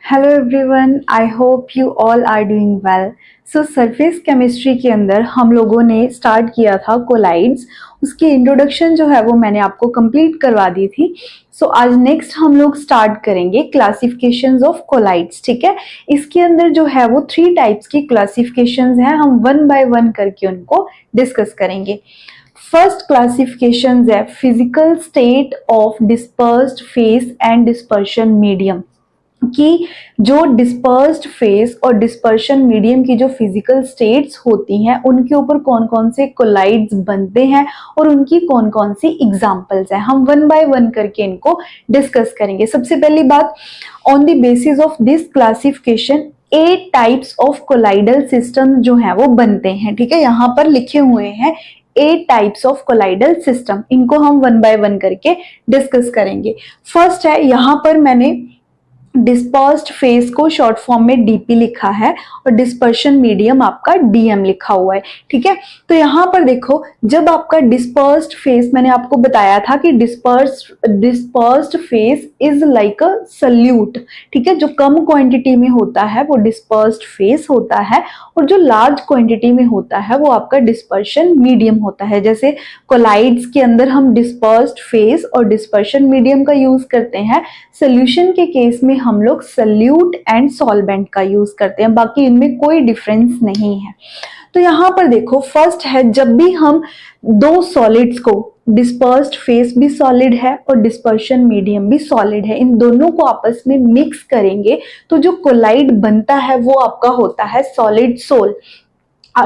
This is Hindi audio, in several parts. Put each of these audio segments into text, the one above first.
Hello everyone, I hope you all are doing well. So surface chemistry के अंदर हम लोगों ने स्टार्ट किया था कोलाइड्स। उसकी इंट्रोडक्शन जो है वो मैंने आपको कंप्लीट करवा दी थी। सो आज नेक्स्ट हम लोग स्टार्ट करेंगे क्लासिफिकेशंस ऑफ कोलाइड्स। ठीक है, इसके अंदर जो है वो 3 टाइप्स की क्लासिफिकेशंस हैं। हम वन बाय वन करके उनको डिस्कस करेंगे। फर्स्ट क्लासिफिकेशन है physical state of dispersed phase and dispersion medium, कि जो डिस्पर्स्ड फेस और डिस्पर्शन मीडियम की जो फिजिकल स्टेट्स होती हैं उनके ऊपर कौन कौन से कोलाइड्स बनते हैं और उनकी कौन कौन सी एग्जांपल्स हैं। हम वन बाय वन करके इनको डिस्कस करेंगे। सबसे पहली बात, on the basis of this classification 8 types of colloidal system जो है वो बनते हैं। ठीक है, यहाँ पर लिखे हुए हैं 8 टाइप्स ऑफ कोलाइडल सिस्टम। इनको हम वन बाय वन करके डिस्कस करेंगे। फर्स्ट है, यहाँ पर मैंने डिस्पर्स्ड फेस को शॉर्ट फॉर्म में डीपी लिखा है और डिस्पर्शन मीडियम आपका डीएम लिखा हुआ है। ठीक है, तो यहाँ पर देखो, जब आपका डिस्पर्स्ड फेस, मैंने आपको बताया था कि dispersed phase is like a solute. ठीक है, जो कम क्वांटिटी में होता है वो डिस्पर्स्ड फेस होता है और जो लार्ज क्वांटिटी में होता है वो आपका डिस्पर्शन मीडियम होता है। जैसे कोलाइड्स के अंदर हम डिस्पर्स्ड फेस और डिस्पर्शन मीडियम का यूज करते हैं। सोल्यूशन के केस में हम लोग सल्यूट एंड सॉल्वेंट का यूज करते हैं, बाकी इनमें कोई डिफरेंस नहीं है। तो यहाँ पर देखो, फर्स्ट है, जब भी हम दो सॉलिड्स को, डिस्पर्स्ड फेस भी सॉलिड है और डिस्पर्शन मीडियम भी सॉलिड है, इन दोनों को आपस में मिक्स करेंगे तो जो कोलाइड बनता है वो आपका होता है सॉलिड सोल।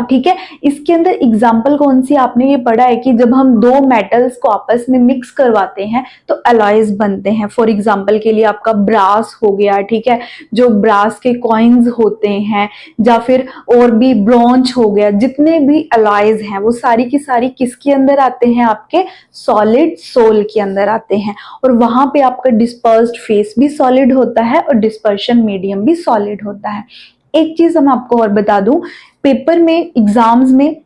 ठीक है, इसके अंदर एग्जाम्पल कौन सी आपने ये पढ़ा है कि जब हम दो मेटल्स को आपस में मिक्स करवाते हैं तो अलॉयज बनते हैं। फॉर एग्जाम्पल के लिए आपका ब्रास हो गया, ठीक है, जो ब्रास के कॉइन्स होते हैं, या फिर और भी ब्रॉन्ज हो गया, जितने भी अलॉयज हैं वो सारी की सारी किसके अंदर आते हैं, आपके सॉलिड सोल के अंदर आते हैं। और वहां पे आपका डिस्पर्स्ड फेस भी सॉलिड होता है और डिस्पर्शन मीडियम भी सॉलिड होता है। एक चीज हम आपको और बता दूं, पेपर में, एग्जाम्स में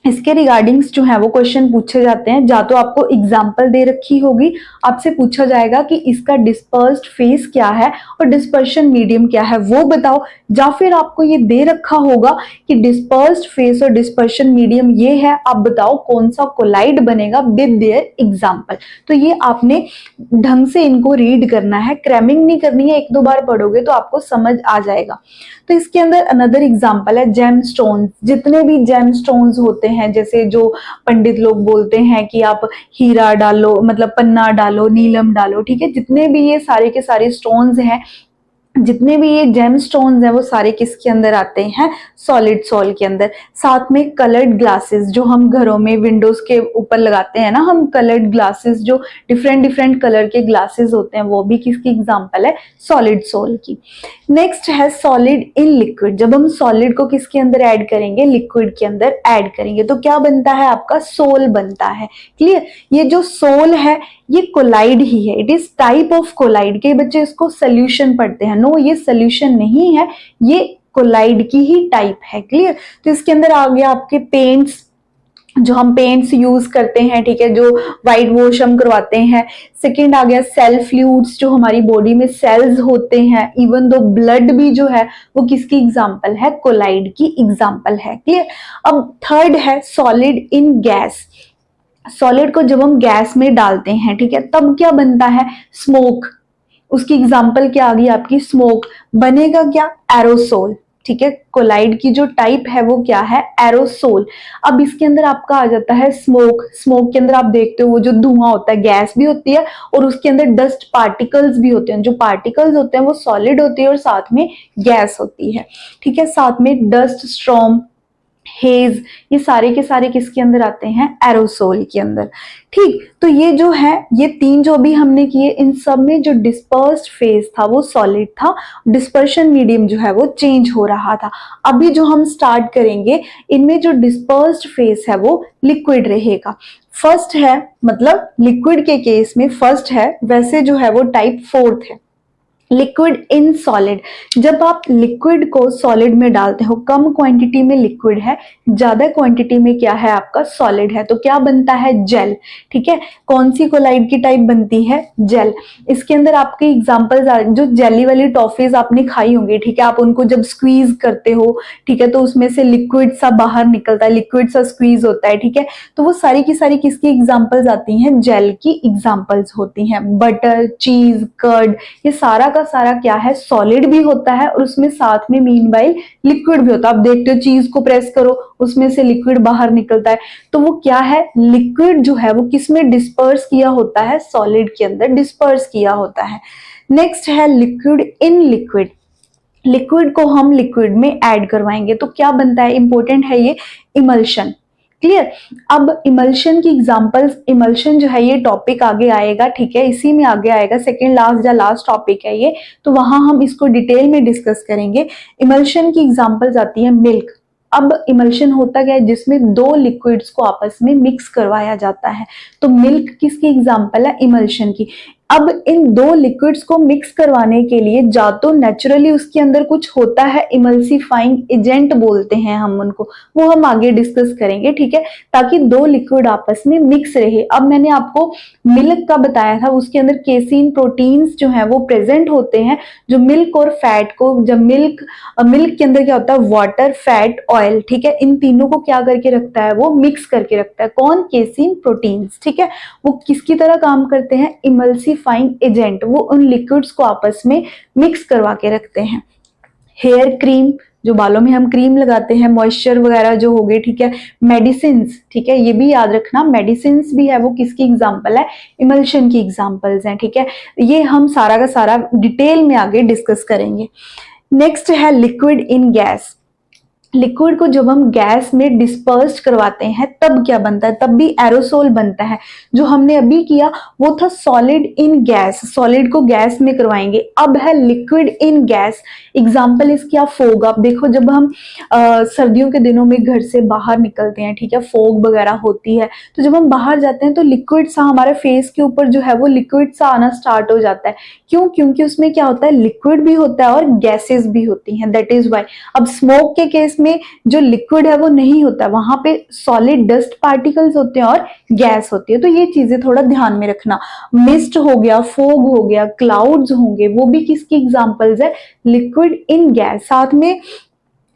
इसके रिगार्डिंग्स जो है वो क्वेश्चन पूछे जाते हैं। या तो आपको एग्जाम्पल दे रखी होगी, आपसे पूछा जाएगा कि इसका डिस्पर्स्ड फेस क्या है और डिस्पर्शन मीडियम क्या है वो बताओ, या फिर आपको ये दे रखा होगा कि डिस्पर्स्ड फेस और डिस्पर्शन मीडियम ये है, आप बताओ कौन सा कोलाइड बनेगा विद देयर एग्जाम्पल। तो ये आपने ढंग से इनको रीड करना है, क्रैमिंग नहीं करनी है। 1-2 बार पढ़ोगे तो आपको समझ आ जाएगा। तो इसके अंदर अनदर एग्जाम्पल है जेम स्टोन्स। जितने भी जेम स्टोन्स होते हैं, जैसे जो पंडित लोग बोलते हैं कि आप हीरा डालो, मतलब पन्ना डालो, नीलम डालो, ठीक है, जितने भी ये सारे के सारे स्टोन्स हैं, जितने भी ये जेम स्टोन्स हैं वो सारे किसके अंदर आते हैं, सॉलिड सोल के अंदर। साथ में कलर्ड ग्लासेस, जो हम घरों में विंडोज के ऊपर लगाते हैं ना, हम कलर्ड ग्लासेस, जो डिफरेंट डिफरेंट कलर के ग्लासेस होते हैं, वो भी किसकी एग्जांपल है, सॉलिड सोल की। नेक्स्ट है सॉलिड इन लिक्विड। जब हम सॉलिड को किसके अंदर ऐड करेंगे, लिक्विड के अंदर ऐड करेंगे, तो क्या बनता है, आपका सोल बनता है। क्लियर, ये जो सोल है ये कोलाइड ही है, it is type of colloid. के बच्चे इसको सोल्यूशन पढ़ते हैं, नो ये सोल्यूशन नहीं है, ये कोलाइड की ही टाइप है। क्लियर, तो इसके अंदर आ गया आपके पेंट्स, जो हम पेंट्स यूज करते हैं, ठीक है, जो व्हाइट वॉश हम करवाते हैं। सेकेंड आ गया सेल फ्लूइड्स, जो हमारी बॉडी में सेल्स होते हैं, इवन दो ब्लड भी जो है वो किसकी एग्जांपल है, कोलाइड की एग्जांपल है। क्लियर, अब थर्ड है सॉलिड इन गैस। सॉलिड को जब हम गैस में डालते हैं, ठीक है, तब क्या बनता है, स्मोक। उसकी एग्जांपल क्या आ गई आपकी, स्मोक। बनेगा क्या, एरोसोल। ठीक है, कोलाइड की जो टाइप है वो क्या है, एरोसोल। अब इसके अंदर आपका आ जाता है स्मोक। स्मोक के अंदर आप देखते हो वो जो धुआं होता है, गैस भी होती है और उसके अंदर डस्ट पार्टिकल्स भी होते हैं। जो पार्टिकल्स होते हैं वो सॉलिड होती है और साथ में गैस होती है। ठीक है, साथ में डस्ट, स्टॉर्म, हेज, ये सारे के सारे किसके अंदर आते हैं, एरोसोल के अंदर। ठीक, तो ये जो है, ये 3 जो भी हमने किए, इन सब में जो डिस्पर्स्ड फेस था वो सॉलिड था, डिस्पर्शन मीडियम जो है वो चेंज हो रहा था। अभी जो हम स्टार्ट करेंगे, इनमें जो डिस्पर्स्ड फेस है वो लिक्विड रहेगा। फर्स्ट है, मतलब लिक्विड के केस में फर्स्ट है, वैसे जो है वो टाइप 4th है। लिक्विड इन सॉलिड, जब आप लिक्विड को सॉलिड में डालते हो, कम क्वांटिटी में लिक्विड है, ज्यादा क्वांटिटी में क्या है आपका सॉलिड है, तो क्या बनता है जेल। ठीक है, कौन सी कोलाइड की टाइप बनती है, जेल। इसके अंदर आपके एग्जांपल्स जो जेली वाली टॉफीज आपने खाई होंगी, ठीक है, आप उनको जब स्क्वीज करते हो, ठीक है, तो उसमें से लिक्विड सा बाहर निकलता है, लिक्विड सा स्क्वीज होता है, ठीक है, तो वो सारी की सारी किसकी एग्जांपल्स आती हैं, जेल की एग्जांपल्स होती हैं। बटर, चीज, कर्ड, ये सारा का सारा क्या है, सॉलिड भी होता है और उसमें साथ में मीनवाइल लिक्विड भी होता है। आप देखते हो चीज को प्रेस करो, उसमें से लिक्विड बाहर निकलता है, तो वो क्या है, लिक्विड जो है वो किसमें डिस्पर्स किया होता है, सॉलिड के अंदर डिस्पर्स किया होता है। नेक्स्ट है लिक्विड इन लिक्विड, लिक्विड को हम लिक्विड में ऐड करवाएंगे तो क्या बनता है, इंपॉर्टेंट है ये, इमल्शन। क्लियर। अब इमल्शन की एग्जांपल्स, इमल्शन जो है ये टॉपिक आगे आएगा, ठीक है, इसी में आगे आएगा, सेकंड लास्ट या लास्ट टॉपिक है ये, तो वहां हम इसको डिटेल में डिस्कस करेंगे। इमल्शन की एग्जांपल्स आती है मिल्क। अब इमल्शन होता क्या है, जिसमें दो लिक्विड्स को आपस में मिक्स करवाया जाता है, तो मिल्क किसकी एग्जांपल है, इमल्शन की। अब इन दो लिक्विड्स को मिक्स करवाने के लिए जा तो नेचुरली उसके अंदर कुछ होता है, इमल्सिफाइंग एजेंट बोलते हैं हम उनको, वो हम आगे डिस्कस करेंगे, ठीक है, ताकि दो लिक्विड आपस में मिक्स रहे। अब मैंने आपको मिल्क का बताया था, उसके अंदर केसीन प्रोटीन्स जो है वो प्रेजेंट होते हैं, जो मिल्क और फैट को, जब मिल्क के अंदर क्या होता है, वाटर, फैट, ऑयल, ठीक है, इन तीनों को क्या करके रखता है, वो मिक्स करके रखता है, कौन, केसीन प्रोटीन्स, ठीक है, वो किसकी तरह काम करते हैं, इमल्सिफाइंग एजेंट, वो उन लिक्विड्स को आपस में मिक्स करवा के रखते हैं। हेयर क्रीम, जो बालों में हम क्रीम लगाते हैं, मॉइस्चर वगैरह जो हो गए, ठीक है, मेडिसिन, ठीक है, ये भी याद रखना, मेडिसिन भी है वो किसकी एग्जांपल है, इमल्शन की एग्जांपल्स हैं, ठीक है, ये हम सारा का सारा डिटेल में आगे डिस्कस करेंगे। नेक्स्ट है लिक्विड इन गैस, लिक्विड को जब हम गैस में डिस्पर्स करवाते हैं तब क्या बनता है, तब भी एरोसोल बनता है। जो हमने अभी किया वो था सॉलिड इन गैस, सॉलिड को गैस में करवाएंगे। अब है लिक्विड इन गैस, एग्जांपल इसकी आप फोग, आप देखो जब हम सर्दियों के दिनों में घर से बाहर निकलते हैं, ठीक है, फोग वगैरह होती है, तो जब हम बाहर जाते हैं तो लिक्विड सा हमारे फेस के ऊपर जो है वो लिक्विड सा आना स्टार्ट हो जाता है। क्यों, क्योंकि उसमें क्या होता है, लिक्विड भी होता है और गैसेस भी होती हैं, दैट इज वाई। अब स्मोक के केस में जो लिक्विड है वो नहीं होता, वहां पे सॉलिड डस्ट पार्टिकल्स होते हैं और गैस होती है, तो ये चीजें थोड़ा ध्यान में रखना। मिस्ट हो गया, फोग हो गया, क्लाउड्स होंगे, वो भी किसकी एग्जांपल्स है, लिक्विड इन गैस। साथ में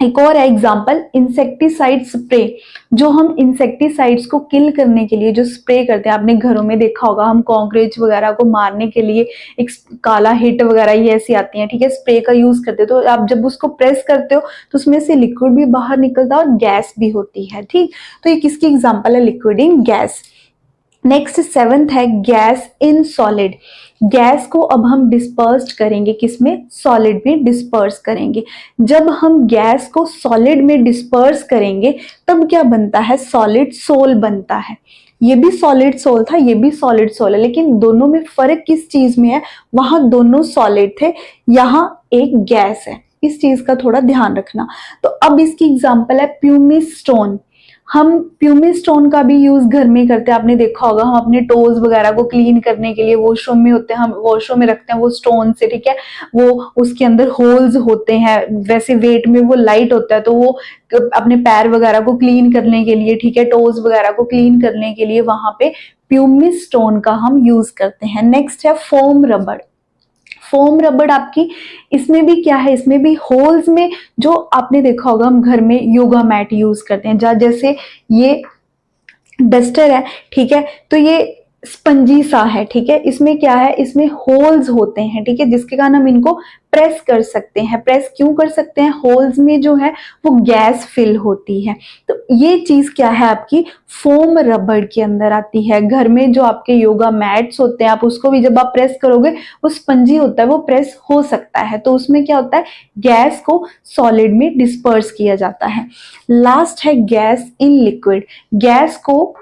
एक और एग्जांपल इंसेक्टिसाइड स्प्रे, जो हम इंसेक्टिसाइड्स को किल करने के लिए जो स्प्रे करते हैं, आपने घरों में देखा होगा, हम कॉकरोच वगैरह को मारने के लिए एक काला हिट वगैरह ये ऐसी आती हैं, ठीक है, स्प्रे का यूज करते हैं, तो आप जब उसको प्रेस करते हो तो उसमें से लिक्विड भी बाहर निकलता है और गैस भी होती है, ठीक, तो ये किसकी एग्जाम्पल है, liquid in gas. Next 7th है गैस इन सॉलिड, गैस को अब हम डिस्पर्स करेंगे, किसमें, सॉलिड में डिस्पर्स करेंगे। जब हम गैस को सॉलिड में डिस्पर्स करेंगे तब क्या बनता है, सॉलिड सोल बनता है। ये भी सॉलिड सोल था, ये भी सॉलिड सोल है, लेकिन दोनों में फर्क किस चीज में है, वहां दोनों सॉलिड थे, यहाँ एक गैस है, इस चीज का थोड़ा ध्यान रखना। तो अब इसकी एग्जांपल है प्यूमिस स्टोन, हम प्यूमिस स्टोन का भी यूज घर में करते हैं, आपने देखा होगा, हम अपने टोज वगैरह को क्लीन करने के लिए वॉशरूम में होते हैं, हम वॉशरूम में रखते हैं वो स्टोन से, ठीक है, वो उसके अंदर होल्स होते हैं, वैसे वेट में वो लाइट होता है, तो वो अपने पैर वगैरह को क्लीन करने के लिए, ठीक है, टोज वगैरह को क्लीन करने के लिए वहां पे प्यूमिस स्टोन का हम यूज करते हैं। नेक्स्ट है फोम रबड़, फोम रबड़ आपकी, इसमें भी क्या है, इसमें भी होल्स में, जो आपने देखा होगा हम घर में योगा मैट यूज करते हैं, जैसे ये डस्टर है, ठीक है, तो ये स्पंजी सा है, ठीक है, इसमें क्या है, इसमें होल्स होते हैं, ठीक है, जिसके कारण हम इनको प्रेस कर सकते हैं। प्रेस क्यों कर सकते हैं, होल्स में जो है वो गैस फिल होती है, तो ये चीज क्या है आपकी फोम रबड़ के अंदर आती है। घर में जो आपके योगा मैट्स होते हैं, आप उसको भी जब आप प्रेस करोगे वो स्पंजी होता है, वो प्रेस हो सकता है, तो उसमें क्या होता है, गैस को सॉलिड में डिस्पर्स किया जाता है। लास्ट है गैस इन लिक्विड, गैस को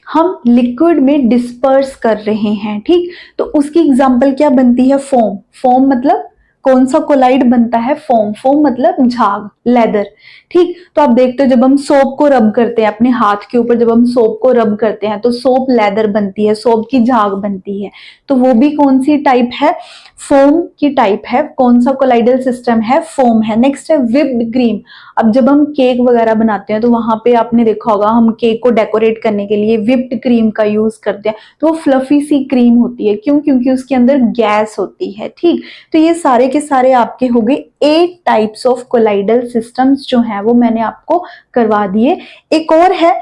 हम लिक्विड में डिस्पर्स कर रहे हैं, ठीक, तो उसकी एग्जांपल क्या बनती है, फोम, फोम मतलब कौन सा कोलाइड बनता है? फोम। फोम मतलब झाग, लेदर। ठीक, तो आप देखते हो जब हम सोप को रब करते हैं अपने हाथ के ऊपर, जब हम सोप को रब करते हैं तो सोप लेदर बनती है, सोप की झाग बनती है। तो वो भी कौन सी टाइप है? फोम की टाइप है। कौन सा कोलाइडल सिस्टम है? फोम है। नेक्स्ट है व्हिप्ड क्रीम। अब जब हम केक वगैरह बनाते हैं तो वहां पे आपने देखा होगा हम केक को डेकोरेट करने के लिए व्हिप्ड क्रीम का यूज करते हैं, तो वो फ्लफी सी क्रीम होती है। क्यों? क्योंकि उसके अंदर गैस होती है। ठीक, तो ये सारे के सारे आपके हो गए 8 टाइप्स ऑफ कोलाइडल सिस्टम्स जो हैं वो मैंने आपको करवा दिए। एक और है,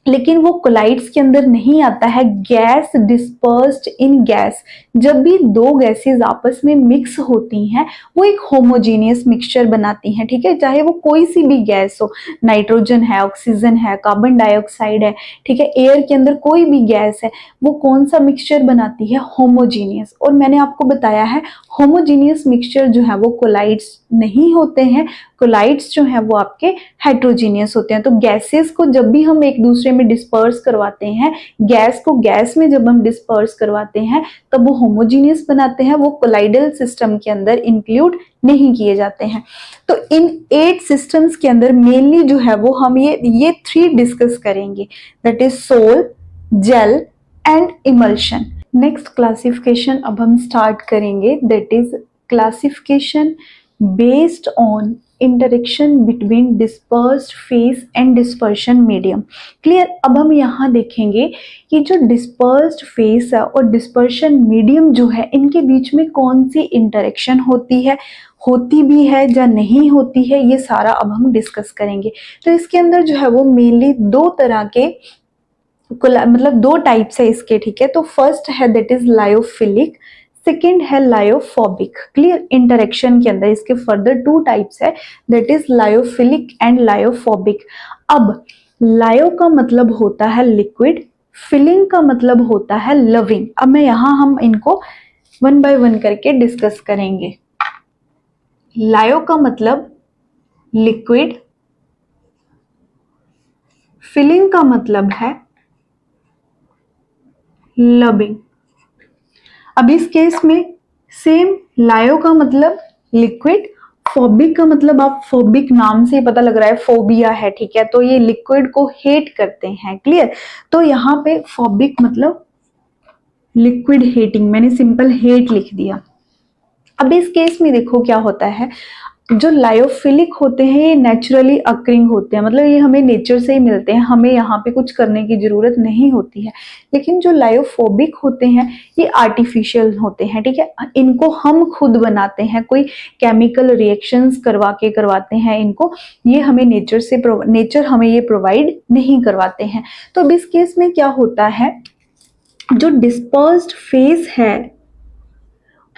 लेकिन वो कोलाइड्स के अंदर नहीं आता है, गैस डिस्पर्स्ड इन गैस। जब भी दो गैसेस आपस में मिक्स होती हैं वो एक होमोजीनियस मिक्सचर बनाती हैं। ठीक है, चाहे वो कोई सी भी गैस हो, नाइट्रोजन है, ऑक्सीजन है, कार्बन डाइऑक्साइड है, ठीक है, एयर के अंदर कोई भी गैस है, वो कौन सा मिक्सचर बनाती है? होमोजीनियस। और मैंने आपको बताया है होमोजीनियस मिक्सचर जो है वो कोलाइड्स नहीं होते हैं, कोलाइड्स जो है वो आपके हेट्रोजीनियस होते हैं। तो गैसेस को जब भी हम एक दूसरे में डिस्पर्स करवाते हैं, गैस को गैस में जब हम डिस्पर्स करवाते हैं तब वो होमोजीनियस बनाते हैं, वो कोलाइडल सिस्टम के अंदर इंक्लूड नहीं किए जाते हैं। तो इन 8 सिस्टम्स के अंदर मेनली जो है वो हम ये 3 डिस्कस करेंगे, that is sol, gel and emulsion. Next classification अब हम स्टार्ट करेंगे, that is classification based on interaction between dispersed phase and dispersion medium. Clear? अब हम यहाँ देखेंगे कि जो डिस्पर्स्ड फेस है और डिस्पर्शन मीडियम जो है इनके बीच में कौन सी इंटरेक्शन होती है, होती भी है या नहीं होती है, ये सारा अब हम डिस्कस करेंगे। तो इसके अंदर जो है वो मेनली 2 तरह के मतलब 2 टाइप्स है इसके। ठीक है, तो फर्स्ट है दैट इज लायोफिलिक, सेकेंड है लायोफोबिक। क्लियर? इंटरेक्शन के अंदर इसके फर्दर 2 टाइप्स है, that is lyophilic and lyophobic. अब लायो का मतलब होता है लिक्विड, फिलिंग का मतलब होता है लविंग। अब मैं यहां हम इनको 1 बाय 1 करके डिस्कस करेंगे। लायो का मतलब लिक्विड, फिलिंग का मतलब है लविंग। अब इस केस में सेम, लायो का मतलब लिक्विड, फोबिक का मतलब आप फोबिक नाम से पता लग रहा है फोबिया है। ठीक है, तो ये लिक्विड को हेट करते हैं। क्लियर? तो यहाँ पे फोबिक मतलब लिक्विड हेटिंग, मैंने सिंपल हेट लिख दिया। अब इस केस में देखो क्या होता है, जो लायोफिलिक होते हैं ये नेचुरली अक्रिंग होते हैं, मतलब ये हमें नेचर से ही मिलते हैं, हमें यहाँ पे कुछ करने की जरूरत नहीं होती है। लेकिन जो लायोफोबिक होते हैं ये आर्टिफिशियल होते हैं। ठीक है, इनको हम खुद बनाते हैं, कोई केमिकल रिएक्शंस करवाते हैं इनको, ये हमें नेचर हमें ये प्रोवाइड नहीं करवाते हैं। तो अब इस केस में क्या होता है, जो डिस्पर्स्ड फेस है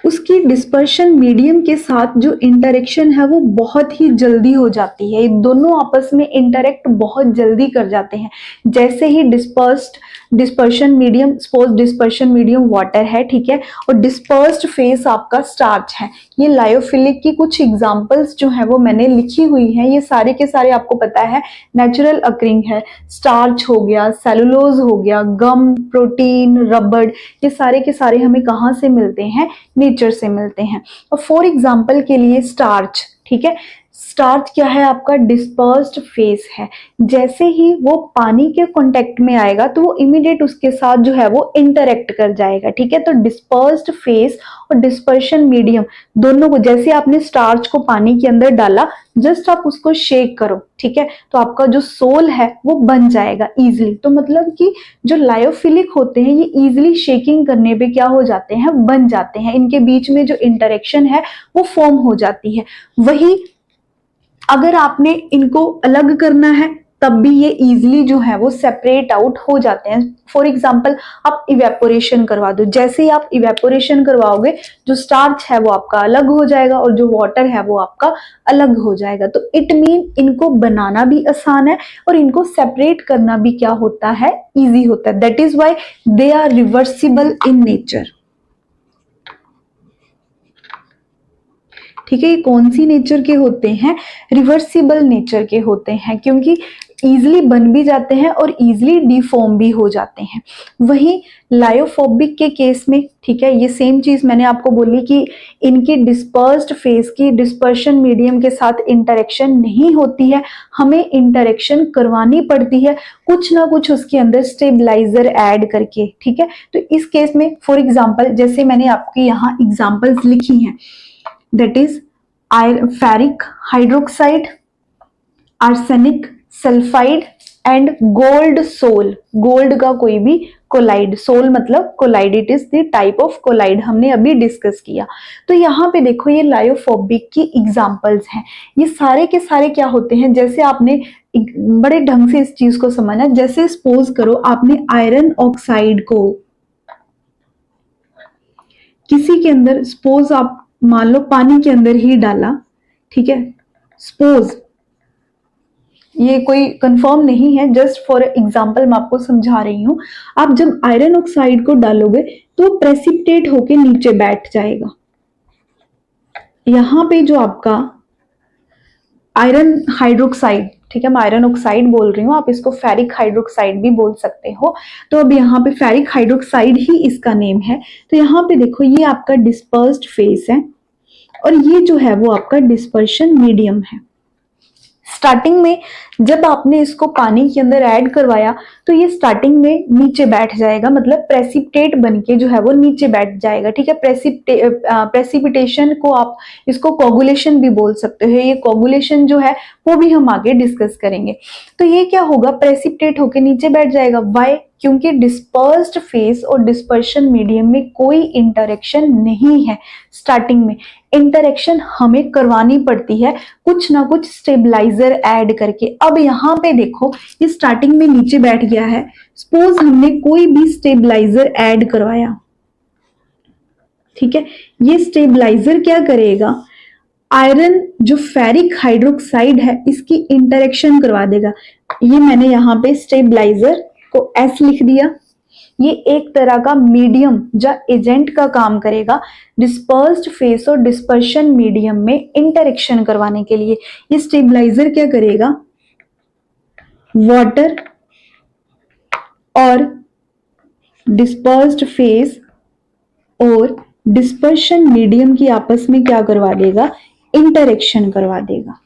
उसकी डिस्पर्शन मीडियम के साथ जो इंटरेक्शन है वो बहुत ही जल्दी हो जाती है। ये दोनों आपस में इंटरेक्ट बहुत जल्दी कर जाते हैं। जैसे ही dispersion medium, suppose dispersion medium water है, ठीक है, और डिस्पर्स्ड फेस आपका स्टार्च है। ये लायोफिलिक की कुछ एग्जांपल्स जो है वो मैंने लिखी हुई हैं, ये सारे के सारे आपको पता है नेचुरल अक्रिंग है। स्टार्च हो गया, सेलुलोज हो गया, गम, प्रोटीन, रबड़, ये सारे के सारे हमें कहाँ से मिलते हैं? नेचर से मिलते हैं। और फॉर एग्जांपल के लिए स्टार्च, ठीक है, स्टार्च क्या है आपका? डिस्पर्स्ड फेस है। जैसे ही वो पानी के कांटेक्ट में आएगा तो वो इमीडिएट उसके साथ जो है वो इंटरेक्ट कर जाएगा। ठीक है, तो डिस्पर्स्ड फेस और डिस्पर्शन मीडियम दोनों को, जैसे आपने स्टार्च को पानी के अंदर डाला, जस्ट आप उसको शेक करो, ठीक है, तो आपका जो सोल है वो बन जाएगा इजीली। तो मतलब कि जो लायोफिलिक होते हैं ये इजीली शेकिंग करने पे क्या हो जाते हैं? बन जाते हैं। इनके बीच में जो इंटरेक्शन है वो फॉर्म हो जाती है। वही अगर आपने इनको अलग करना है तब भी ये इजीली जो है वो सेपरेट आउट हो जाते हैं। फॉर एग्जांपल आप इवेपोरेशन करवा दो, जैसे ही आप इवेपोरेशन करवाओगे जो स्टार्च है वो आपका अलग हो जाएगा और जो वाटर है वो आपका अलग हो जाएगा। तो इट मीन इनको बनाना भी आसान है और इनको सेपरेट करना भी क्या होता है? इजी होता है। That is why they are reversible in nature. ठीक है, ये कौन सी नेचर के होते हैं? रिवर्सिबल नेचर के होते हैं, क्योंकि इजीली बन भी जाते हैं और इजीली डिफॉर्म भी हो जाते हैं। वहीं लायोफोबिक के केस में, ठीक है, ये सेम चीज मैंने आपको बोली कि इनकी डिस्पर्स्ड फेस की डिस्पर्शन मीडियम के साथ इंटरेक्शन नहीं होती है, हमें इंटरेक्शन करवानी पड़ती है कुछ ना कुछ उसके अंदर स्टेबलाइजर ऐड करके, ठीक है। तो इस केस में फॉर एग्जांपल जैसे मैंने आपकी यहाँ एग्जांपल्स लिखी हैं, that is ferric hydroxide, arsenic sulphide and gold sol, gold का कोई भी कोलाइड, सोल मतलब colloid, it is the type of colloid, हमने अभी डिस्कस किया। तो यहाँ पे देखो ये लायोफोबिक की एग्जांपल्स हैं, ये सारे के सारे क्या होते हैं, जैसे आपने बड़े ढंग से इस चीज को समझना, जैसे सपोज करो आपने आयरन ऑक्साइड को किसी के अंदर, सपोज आप मान लो पानी के अंदर ही डाला, ठीक है, सपोज, ये कोई कंफर्म नहीं है, जस्ट फॉर एग्जांपल मैं आपको समझा रही हूं। आप जब आयरन ऑक्साइड को डालोगे तो प्रेसिपिटेट होके नीचे बैठ जाएगा। यहां पे जो आपका आयरन हाइड्रोक्साइड, ठीक है, मैं आयरन ऑक्साइड बोल रही हूँ, आप इसको फेरिक हाइड्रोक्साइड भी बोल सकते हो। तो अब यहाँ पे फेरिक हाइड्रोक्साइड ही इसका नेम है। तो यहाँ पे देखो ये आपका डिस्पर्स्ड फेस है और ये जो है वो आपका डिस्पर्शन मीडियम है। स्टार्टिंग में जब आपने इसको पानी के अंदर ऐड करवाया तो ये स्टार्टिंग में नीचे बैठ जाएगा, मतलब प्रेसिपिटेट बनके जो है वो नीचे बैठ जाएगा, ठीक है। प्रेसिपिटेशन को आप इसको कोगुलेशन भी बोल सकते हो, ये कोगुलेशन जो है वो भी हम आगे डिस्कस करेंगे। तो ये क्या होगा, प्रेसिपिटेट होके नीचे बैठ जाएगा। वाई? क्योंकि डिस्पर्स्ड फेस और डिस्पर्शन मीडियम में कोई इंटरेक्शन नहीं है। स्टार्टिंग में इंटरेक्शन हमें करवानी पड़ती है कुछ ना कुछ स्टेबलाइजर ऐड करके। अब यहाँ पे देखो ये स्टार्टिंग में नीचे बैठ गया है, सपोज हमने कोई भी स्टेबलाइजर ऐड करवाया, ठीक है, ये स्टेबलाइजर क्या करेगा, आयरन जो फेरिक हाइड्रोक्साइड है इसकी इंटरेक्शन करवा देगा। ये मैंने यहाँ पे स्टेबलाइजर को एस लिख दिया। ये एक तरह का मीडियम या एजेंट का काम करेगा डिस्पर्स्ड फेस और डिस्पर्शन मीडियम में इंटरेक्शन करवाने के लिए। ये स्टेबलाइजर क्या करेगा, वाटर और डिस्पर्स्ड फेस और डिस्पर्शन मीडियम की आपस में क्या करवा देगा, इंटरेक्शन करवा देगा।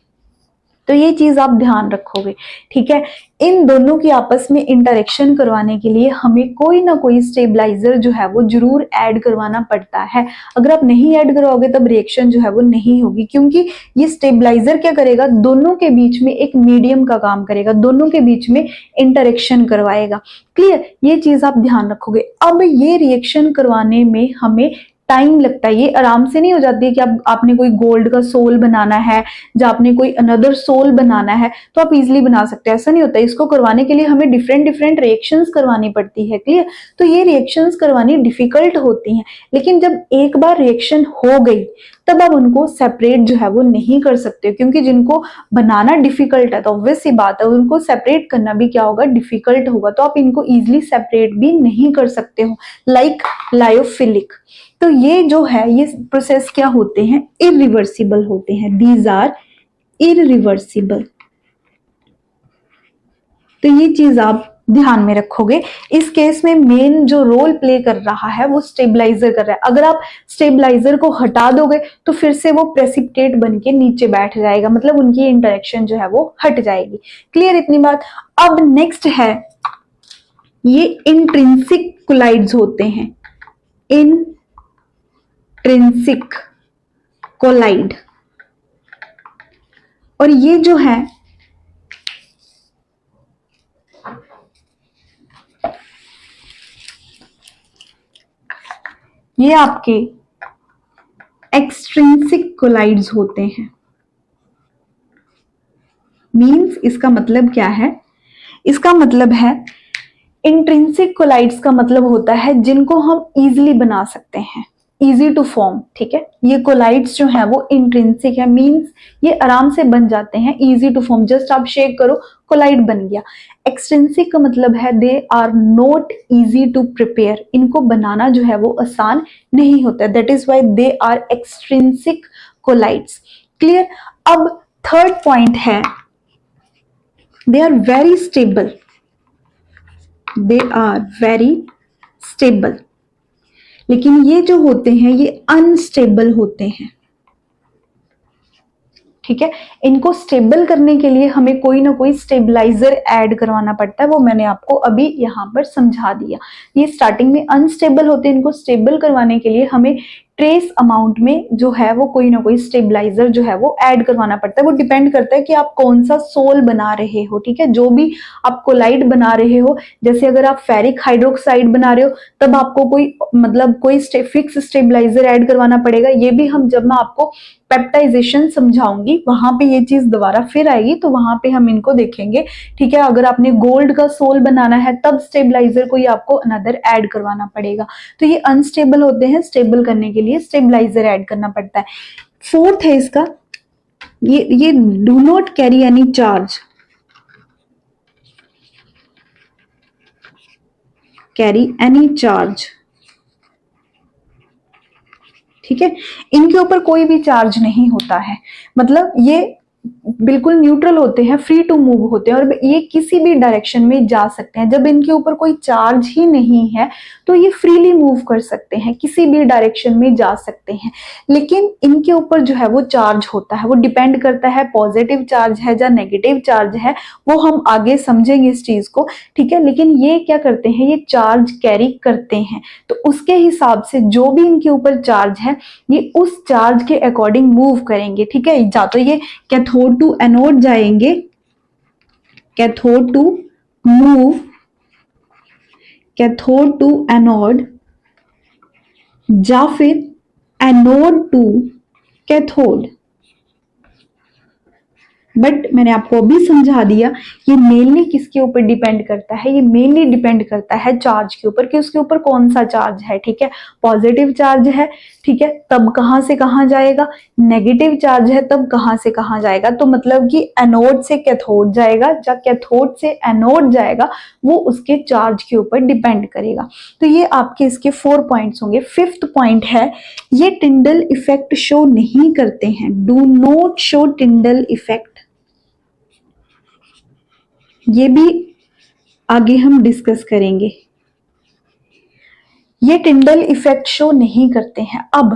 तो ये चीज आप ध्यान रखोगे, ठीक है। इन दोनों की आपस में इंटरेक्शन करवाने के लिए हमें कोई ना कोई स्टेबलाइजर जो है वो जरूर ऐड करवाना पड़ता है। अगर आप नहीं ऐड करवाओगे तब रिएक्शन जो है वो नहीं होगी, क्योंकि ये स्टेबलाइजर क्या करेगा, दोनों के बीच में एक मीडियम का काम करेगा, दोनों के बीच में इंटरेक्शन करवाएगा। क्लियर? ये चीज आप ध्यान रखोगे। अब ये रिएक्शन करवाने में हमें टाइम लगता है, ये आराम से नहीं हो जाती है कि आपने कोई गोल्ड का सोल बनाना है या आपने कोई अनदर सोल बनाना है तो आप इजीली बना सकते हैं, ऐसा नहीं होता है। इसको करवाने के लिए हमें डिफरेंट डिफरेंट रिएक्शंस करवानी पड़ती है। क्लियर? तो ये रिएक्शंस करवानी डिफिकल्ट होती हैं, लेकिन जब एक बार रिएक्शन हो गई तब आप उनको सेपरेट जो है वो नहीं कर सकते, क्योंकि जिनको बनाना डिफिकल्ट है तो ऑब्वियस सी बात है उनको सेपरेट करना भी क्या होगा, डिफिकल्ट होगा। तो आप इनको इजीली सेपरेट भी नहीं कर सकते हो, लाइक लायोफिलिक। तो ये जो है ये प्रोसेस क्या होते हैं, इरिवर्सिबल होते हैं, दीज आर इरिवर्सिबल। तो ये चीज आप ध्यान में रखोगे। इस केस में मेन जो रोल प्ले कर रहा है वो स्टेबलाइजर कर रहा है। अगर आप स्टेबलाइजर को हटा दोगे तो फिर से वो प्रेसिपिटेट बनके नीचे बैठ जाएगा, मतलब उनकी इंटरेक्शन जो है वो हट जाएगी। क्लियर इतनी बात? अब नेक्स्ट है ये इंट्रिंसिक कोलाइड्स होते हैं, इंट्रिंसिक कोलाइड। और ये जो है ये आपके एक्सट्रिंसिक कोलाइड्स होते हैं। मींस इसका मतलब क्या है, इसका मतलब है इंट्रिंसिक कोलाइड्स का मतलब होता है जिनको हम इजीली बना सकते हैं, इजी टू फॉर्म, ठीक है। ये कोलाइड्स जो है वो इंट्रिंसिक है, मींस ये आराम से बन जाते हैं, इजी टू फॉर्म, जस्ट आप शेक करो कोलाइड बन गया। एक्सट्रिंसिक का मतलब है they are not easy to prepare, इनको बनाना जो है वो आसान नहीं होता, that is why they are extrinsic colloids. Clear? अब थर्ड पॉइंट है they are very stable, they are very stable. लेकिन ये जो होते हैं ये अनस्टेबल होते हैं, ठीक है। इनको स्टेबल करने के लिए हमें कोई ना कोई स्टेबलाइजर ऐड करवाना पड़ता है, वो मैंने आपको अभी यहाँ पर समझा दिया। ये स्टार्टिंग में अनस्टेबल होते हैं, इनको स्टेबल करवाने के लिए हमें ट्रेस अमाउंट में जो है वो कोई ना कोई स्टेबलाइजर जो है वो ऐड करवाना पड़ता है। वो डिपेंड करता है कि आप कौन सा सोल बना रहे हो, ठीक है। जो भी आप कोलाइड बना रहे हो, जैसे अगर आप फेरिक हाइड्रोक्साइड बना रहे हो तब आपको कोई मतलब कोई फिक्स स्टेबलाइजर ऐड करवाना पड़ेगा। ये भी हम जब मैं आपको पेप्टाइजेशन समझाऊंगी वहां पे ये चीज दोबारा फिर आएगी, तो वहां पे हम इनको देखेंगे, ठीक है। अगर आपने गोल्ड का सोल बनाना है तब स्टेबलाइजर कोई आपको अनदर ऐड करवाना पड़ेगा। तो ये अनस्टेबल होते हैं, स्टेबल करने के लिए स्टेबलाइजर ऐड करना पड़ता है। फोर्थ है इसका, ये do not carry any charge, carry any charge, ठीक है। इनके ऊपर कोई भी चार्ज नहीं होता है, मतलब ये बिल्कुल न्यूट्रल होते हैं, फ्री टू मूव होते हैं और ये किसी भी डायरेक्शन में जा सकते हैं। जब इनके ऊपर कोई चार्ज ही नहीं है तो ये फ्रीली मूव कर सकते हैं, किसी भी डायरेक्शन में जा सकते हैं। लेकिन इनके ऊपर जो है वो चार्ज होता है, वो डिपेंड करता है पॉजिटिव चार्ज है या नेगेटिव चार्ज है, वो हम आगे समझेंगे इस चीज को, ठीक है। लेकिन ये क्या करते हैं, ये चार्ज कैरी करते हैं, तो उसके हिसाब से जो भी इनके ऊपर चार्ज है ये उस चार्ज के अकॉर्डिंग मूव करेंगे, ठीक है। या तो ये कैथोड टू एनोड जाएंगे, cathode to move, cathode to anode, या फिर एनोड टू कैथोड। बट मैंने आपको अभी समझा दिया ये मेनली किसके ऊपर डिपेंड करता है, ये मेनली डिपेंड करता है चार्ज के ऊपर कि उसके ऊपर कौन सा चार्ज है, ठीक है। पॉजिटिव चार्ज है, ठीक है, तब कहां से कहां जाएगा, नेगेटिव चार्ज है तब कहां से कहां जाएगा। तो मतलब कि एनोड से कैथोड जाएगा या कैथोड से एनोड जाएगा, वो उसके चार्ज के ऊपर डिपेंड करेगा। तो ये आपके इसके 4 पॉइंट्स होंगे। फिफ्थ पॉइंट है, ये टिंडल इफेक्ट शो नहीं करते हैं, do not show Tyndall effect. ये भी आगे हम डिस्कस करेंगे। ये टिंडल इफेक्ट शो नहीं करते हैं। अब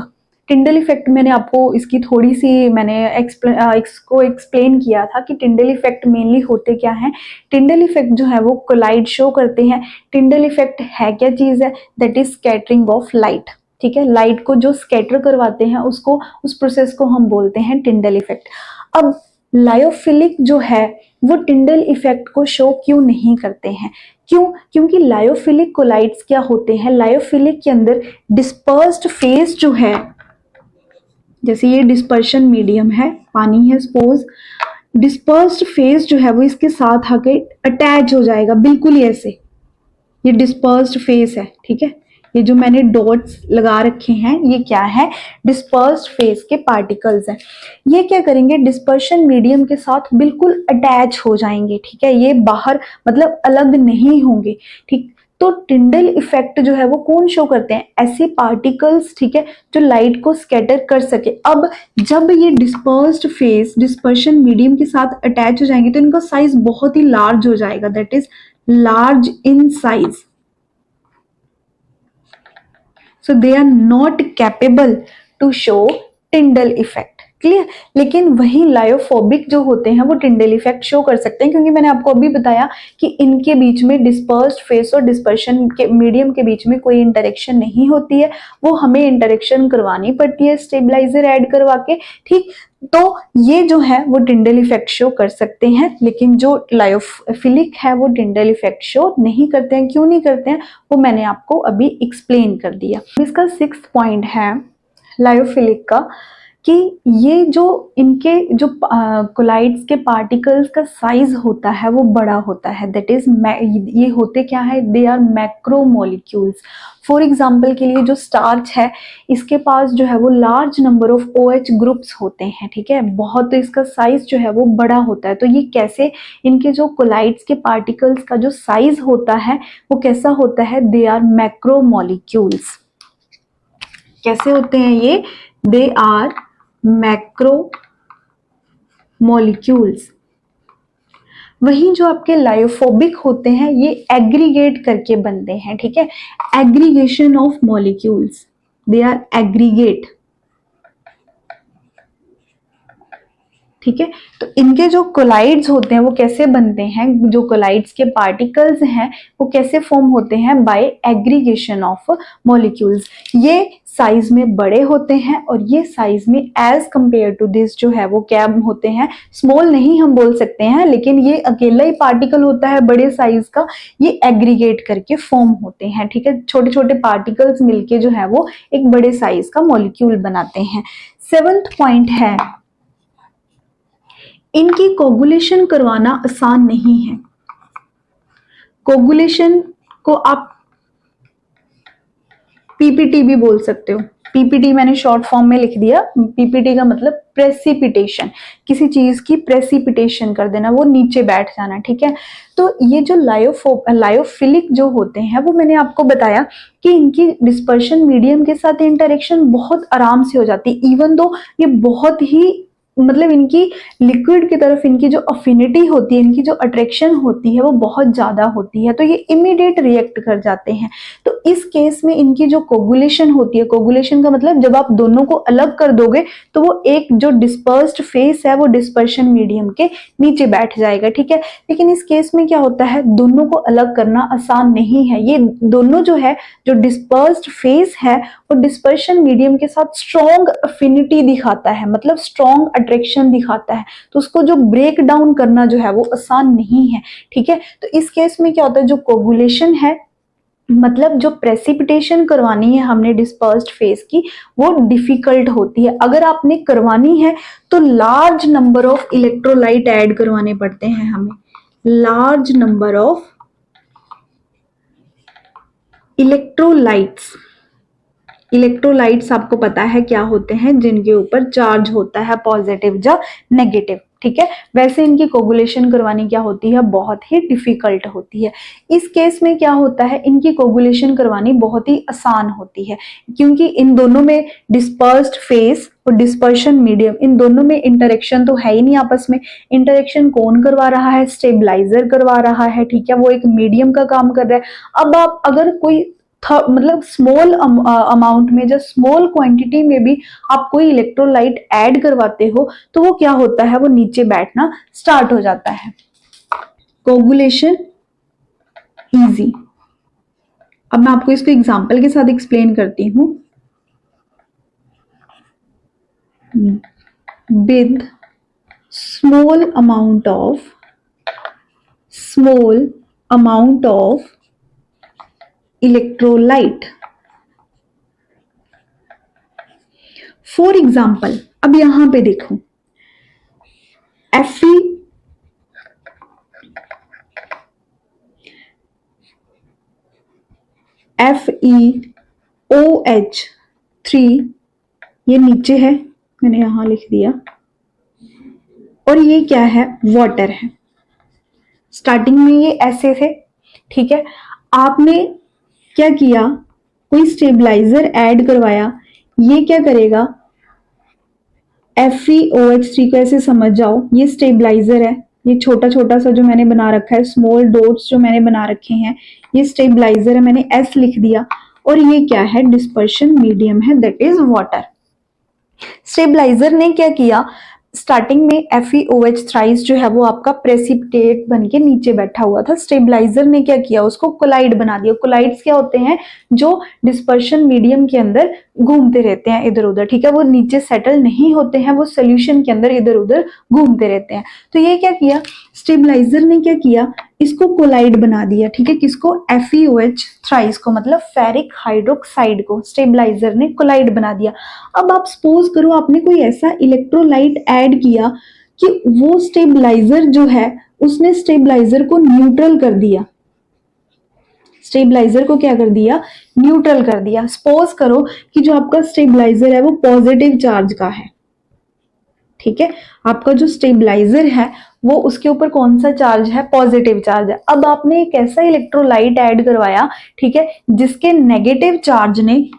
टिंडल इफेक्ट मैंने आपको इसकी थोड़ी सी मैंने इसको एक्सप्लेन किया था कि टिंडल इफेक्ट मेनली होते क्या हैं। टिंडल इफेक्ट जो है वो कोलाइड शो करते हैं। टिंडल इफेक्ट है क्या चीज है, that is scattering of light, ठीक है। लाइट को जो स्कैटर करवाते हैं उसको, उस प्रोसेस को हम बोलते हैं टिंडल इफेक्ट। अब लायोफिलिक जो है वो टिंडल इफेक्ट को शो क्यों नहीं करते हैं, क्यों? क्योंकि लायोफिलिक कोलाइड्स क्या होते हैं, लायोफिलिक के अंदर डिस्पर्स्ड फेज जो है, जैसे ये डिस्पर्शन मीडियम है, पानी है सपोज, डिस्पर्स्ड फेज जो है वो इसके साथ आके अटैच हो जाएगा, बिल्कुल ऐसे। ये डिस्पर्स्ड फेज है, ठीक है। ये जो मैंने डॉट्स लगा रखे हैं ये क्या है, डिस्पर्स्ड फेज के पार्टिकल्स हैं। ये क्या करेंगे, डिस्पर्शन मीडियम के साथ बिल्कुल अटैच हो जाएंगे, ठीक है। ये बाहर मतलब अलग नहीं होंगे, ठीक। तो टिंडल इफेक्ट जो है वो कौन शो करते हैं, ऐसे पार्टिकल्स, ठीक है, जो लाइट को स्कैटर कर सके। अब जब ये डिस्पर्स्ड फेज डिस्पर्शन मीडियम के साथ अटैच हो जाएंगे तो इनका साइज बहुत ही लार्ज हो जाएगा, that is large in size, so they are not capable to show Tyndall effect, clear. लेकिन वही लायोफोबिक जो होते हैं वो टिंडल इफेक्ट शो कर सकते हैं, क्योंकि मैंने आपको अभी बताया कि इनके बीच में डिस्पर्स्ड फेस और डिस्पर्शन के मीडियम के बीच में कोई इंटरेक्शन नहीं होती है, वो हमें इंटरेक्शन करवानी पड़ती है स्टेबलाइजर ऐड करवा के, ठीक। तो ये जो है वो टिंडल इफेक्ट शो कर सकते हैं, लेकिन जो लायोफिलिक है वो टिंडल इफेक्ट शो नहीं करते हैं। क्यों नहीं करते हैं वो मैंने आपको अभी एक्सप्लेन कर दिया। इसका 6th पॉइंट है लायोफिलिक का, कि ये जो इनके जो कोलाइड्स के पार्टिकल्स का साइज होता है वो बड़ा होता है, दैट इज ये होते क्या है, they are macromolecules. For example के लिए जो स्टार्च है इसके पास जो है वो large number of OH groups होते हैं, ठीक है, बहुत, तो इसका साइज जो है वो बड़ा होता है। तो ये कैसे, इनके जो कोलाइड्स के पार्टिकल्स का जो साइज होता है वो कैसा होता है, दे आर मैक्रोमोलिक्यूल्स। कैसे होते हैं ये, दे आर मैक्रो मॉलिक्यूल्स। वहीं जो आपके लायोफोबिक होते हैं ये एग्रीगेट करके बनते हैं, ठीक है, aggregation of molecules, they are aggregate, ठीक है। तो इनके जो कोलाइड्स होते हैं वो कैसे बनते हैं, जो कोलाइड्स के पार्टिकल्स हैं वो कैसे फॉर्म होते हैं, बाय एग्रीगेशन ऑफ मॉलिक्यूल्स। ये साइज में बड़े होते हैं और ये साइज में एज कंपेयर टू दिस जो है वो क्या होते हैं, स्मॉल नहीं हम बोल सकते हैं, लेकिन ये अकेला ही पार्टिकल होता है बड़े साइज का, ये एग्रीगेट करके फॉर्म होते हैं, ठीक है। छोटे छोटे पार्टिकल्स मिलके जो है वो एक बड़े साइज का मॉलिक्यूल बनाते हैं। 7th पॉइंट है, इनकी कोगुलेशन करवाना आसान नहीं है। कोगुलेशन को आप पीपीटी भी बोल सकते हो, पीपीटी मैंने शॉर्ट फॉर्म में लिख दिया। पीपीटी का मतलब प्रेसिपिटेशन, किसी चीज की प्रेसिपिटेशन कर देना, वो नीचे बैठ जाना, ठीक है। तो ये जो लायोफिलिक जो होते हैं वो मैंने आपको बताया कि इनकी डिस्पर्शन मीडियम के साथ इंटरेक्शन बहुत आराम से हो जाती है, इवन दो ये बहुत ही मतलब इनकी लिक्विड की तरफ इनकी जो अफिनिटी होती है, इनकी जो अट्रैक्शन होती है वो बहुत ज्यादा होती है, तो ये इमीडिएट रिएक्ट कर जाते हैं। तो इस केस में इनकी जो कोगुलेशन होती है, कोगुलेशन का मतलब जब आप दोनों को अलग कर दोगे तो वो एक जो डिस्पर्स्ड फेस है वो डिस्पर्शन मीडियम के नीचे बैठ जाएगा, ठीक है। लेकिन इस केस में क्या होता है, दोनों को अलग करना आसान नहीं है। ये दोनों जो है, जो डिस्पर्स्ड फेस है वो डिस्पर्शन मीडियम के साथ स्ट्रॉन्ग अफिनिटी दिखाता है, मतलब स्ट्रॉन्ग अट्रैक्शन दिखाता है, तो उसको जो ब्रेक डाउन करना जो है वो आसान नहीं है, ठीक है। तो इस केस में क्या होता है, जो कोगुलेशन है मतलब जो प्रेसिपिटेशन करवानी है हमने डिस्पर्स्ड फेस की वो डिफिकल्ट होती है। अगर आपने करवानी है तो large number of electrolyte add करवाने पड़ते हैं हमें, large number of electrolytes. Electrolytes आपको पता है क्या होते हैं, जिनके ऊपर चार्ज होता है पॉजिटिव या नेगेटिव, ठीक है। वैसे इनकी कोगुलेशन करवानी क्या होती है, बहुत ही डिफिकल्ट होती है। इस केस में क्या होता है, इनकी कोगुलेशन करवानी बहुत ही आसान होती है, क्योंकि इन दोनों में डिस्पर्स्ड फेस और डिस्पर्शन मीडियम, इन दोनों में इंटरेक्शन तो है ही नहीं आपस में। इंटरेक्शन कौन करवा रहा है, स्टेबलाइजर करवा रहा है, ठीक है, वो एक मीडियम का काम कर रहा है। अब आप अगर कोई मतलब स्मॉल अमाउंट में, जब स्मॉल क्वांटिटी में भी आप कोई इलेक्ट्रोलाइट ऐड करवाते हो तो वो क्या होता है, वो नीचे बैठना स्टार्ट हो जाता है। Coagulation easy. अब मैं आपको इसको एग्जांपल के साथ एक्सप्लेन करती हूं। With small amount of electrolyte, for example, अब यहां पे देखो FeOH3 ये नीचे है, मैंने यहां लिख दिया, और ये क्या है, वाटर है। स्टार्टिंग में ये ऐसे थे, ठीक है। आपने क्या किया, कोई स्टेबलाइजर ऐड करवाया, ये क्या करेगा, FeOH3 को ऐसे समझ जाओ, ये स्टेबलाइजर है, ये छोटा छोटा सा जो मैंने बना रखा है, स्मॉल डॉट्स जो मैंने बना रखे हैं, ये स्टेबलाइजर है, मैंने S लिख दिया, और ये क्या है, डिस्पर्शन मीडियम है, दैट इज वाटर। स्टेबलाइजर ने क्या किया, स्टार्टिंग में FeOH थ्राइस जो है वो आपका प्रेसिपिटेट बन के नीचे बैठा हुआ था। स्टेबलाइजर ने क्या किया, उसको कोलाइड बना दिया। कोलाइड्स क्या होते हैं, जो डिस्पर्शन मीडियम के अंदर घूमते रहते हैं इधर उधर, ठीक है, वो नीचे सेटल नहीं होते हैं, वो सोल्यूशन के अंदर इधर उधर घूमते रहते हैं। तो ये क्या किया, स्टेबलाइजर ने क्या किया, इसको कोलाइड बना दिया, ठीक है, किसको, FeOH थ्राइस को, मतलब फेरिक हाइड्रोक्साइड को स्टेबलाइजर ने कोलाइड बना दिया। अब आप सपोज करो आपने कोई ऐसा इलेक्ट्रोलाइट ऐड किया कि वो स्टेबलाइजर जो है उसने स्टेबलाइजर को न्यूट्रल कर दिया, स्टेबलाइजर को क्या कर दिया, न्यूट्रल कर दिया। सपोज करो कि जो आपका स्टेबलाइजर है वो पॉजिटिव चार्ज का है, ठीक है, आपका जो स्टेबलाइजर है वो उसके ऊपर कौन सा चार्ज है, पॉजिटिव चार्ज है। अब आपने एक ऐसा इलेक्ट्रोलाइट ऐड करवाया, ठीक है, जिसके नेगेटिव चार्ज ने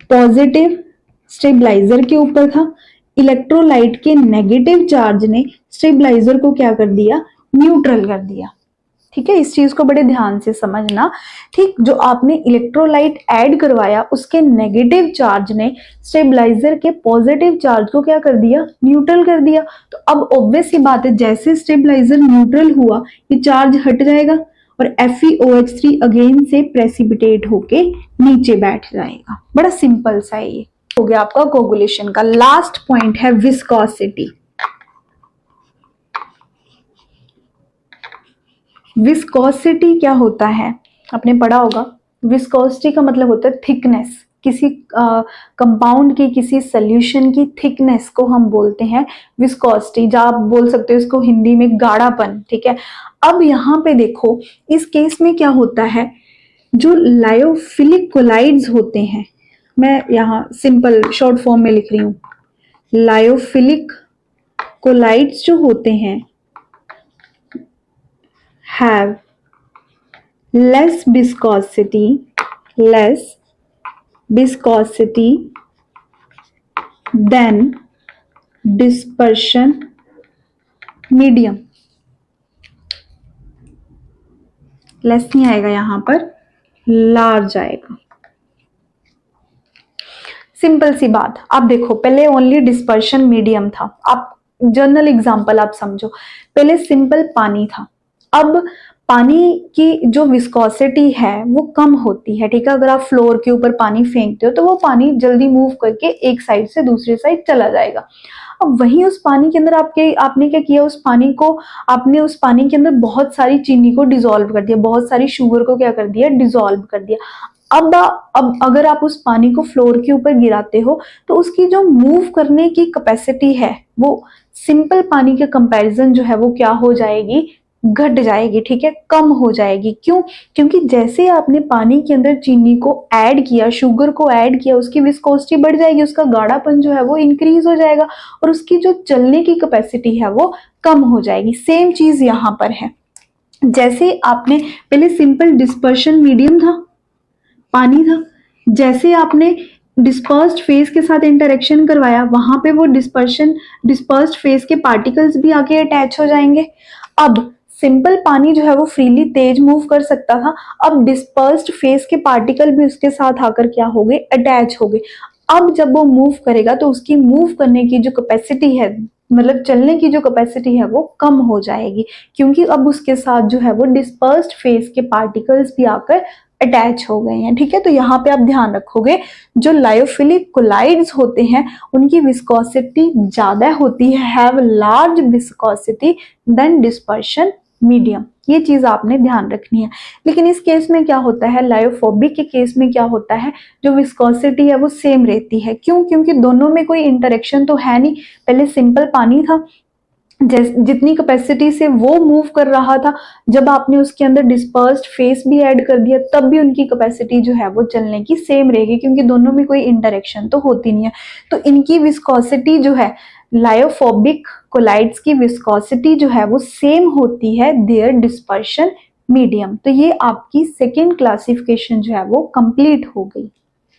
पॉजिटिव स्टेबलाइजर के ऊपर था, इलेक्ट्रोलाइट के नेगेटिव चार्ज ने स्टेबलाइजर को क्या कर दिया, न्यूट्रल कर दिया। ठीक है, इस चीज को बड़े ध्यान से समझना। ठीक, जो आपने इलेक्ट्रोलाइट ऐड करवाया उसके नेगेटिव चार्ज ने स्टेबलाइजर के पॉजिटिव चार्ज को क्या कर दिया, न्यूट्रल कर दिया। तो अब ऑब्वियस सी बात है, जैसे स्टेबलाइजर न्यूट्रल हुआ ये चार्ज हट जाएगा और FeOH3 अगेन से प्रेसिपिटेट होके नीचे बैठ जाएगा। बड़ा सिंपल सा है ये। हो गया आपका कोगुलेशन का। लास्ट पॉइंट है विस्कोसिटी। विस्कोसिटी क्या होता है, आपने पढ़ा होगा। विस्कोसिटी का मतलब होता है थिकनेस, किसी कंपाउंड की, किसी सोल्यूशन की थिकनेस को हम बोलते हैं विस्कोसिटी। या आप बोल सकते हो इसको हिंदी में गाढ़ापन। ठीक है, अब यहाँ पे देखो इस केस में क्या होता है, जो लायोफिलिक कोलाइड्स होते हैं, मैं यहाँ सिंपल शॉर्ट फॉर्म में लिख रही हूँ, लायोफिलिक कोलाइड्स जो होते हैं have less viscosity than dispersion medium। Less नहीं आएगा यहां पर, लार्ज आएगा। सिंपल सी बात। आप देखो पहले ओनली डिस्पर्शन मीडियम था। आप जनरल एग्जांपल आप समझो, पहले सिंपल पानी था, अब पानी की जो विस्कोसिटी है वो कम होती है। ठीक है, अगर आप फ्लोर के ऊपर पानी फेंकते हो तो वो पानी जल्दी मूव करके एक साइड से दूसरी साइड चला जाएगा। अब वहीं उस पानी के अंदर आपने क्या किया, आपने उस पानी के अंदर बहुत सारी चीनी को डिसॉल्व कर दिया, बहुत सारी शुगर को क्या कर दिया, डिसॉल्व कर दिया। अब अगर आप उस पानी को फ्लोर के ऊपर गिराते हो तो उसकी जो मूव करने की कैपेसिटी है वो सिंपल पानी के कंपैरिजन जो है वो क्या हो जाएगी, घट जाएगी। ठीक है, कम हो जाएगी। क्यों? क्योंकि जैसे आपने पानी के अंदर चीनी को ऐड किया, शुगर को ऐड किया, उसकी विस्कोसिटी बढ़ जाएगी, उसका गाढ़ापन जो है वो इंक्रीज हो जाएगा और उसकी जो चलने की कैपेसिटी है वो कम हो जाएगी। सेम चीज यहाँ पर है। जैसे आपने पहले सिंपल डिस्पर्शन मीडियम था, पानी था, जैसे आपने डिस्पर्स्ड फेज के साथ इंटरेक्शन करवाया वहां पे वो डिस्पर्स्ड फेज के पार्टिकल्स भी आके अटैच हो जाएंगे। अब सिंपल पानी जो है वो फ्रीली तेज मूव कर सकता था, अब डिस्पर्स्ड फेज के पार्टिकल भी उसके साथ आकर क्या हो गए, अटैच हो गए। अब जब वो मूव करेगा तो उसकी मूव करने की जो कैपेसिटी है, मतलब चलने की जो कैपेसिटी है वो कम हो जाएगी, क्योंकि अब उसके साथ जो है वो डिस्पर्स्ड फेज के पार्टिकल्स भी आकर अटैच हो गए हैं। ठीक है, तो यहाँ पे आप ध्यान रखोगे जो लायोफिलिक कोलाइड्स होते हैं उनकी विस्कोसिटी ज्यादा होती है, have large viscosity than dispersion medium. ये चीज आपने ध्यान रखनी है। लेकिन इस केस में क्या होता है, लायोफोबिक के केस में क्या होता है, जो विस्कोसिटी है वो सेम रहती है। क्यों? क्योंकि दोनों में कोई इंटरेक्शन तो है नहीं। पहले सिंपल पानी था, जितनी कैपेसिटी से वो मूव कर रहा था, जब आपने उसके अंदर डिस्पर्स्ड फेस भी ऐड कर दिया तब भी उनकी कैपेसिटी जो है वो चलने की सेम रहेगी, क्योंकि दोनों में कोई इंटरेक्शन तो होती नहीं है। तो इनकी विस्कोसिटी जो है, लायोफोबिक कोलाइड्स की विस्कोसिटी जो है वो सेम होती है देयर डिस्पर्शन मीडियम। तो ये आपकी सेकेंड क्लासिफिकेशन जो है वो कंप्लीट हो गई।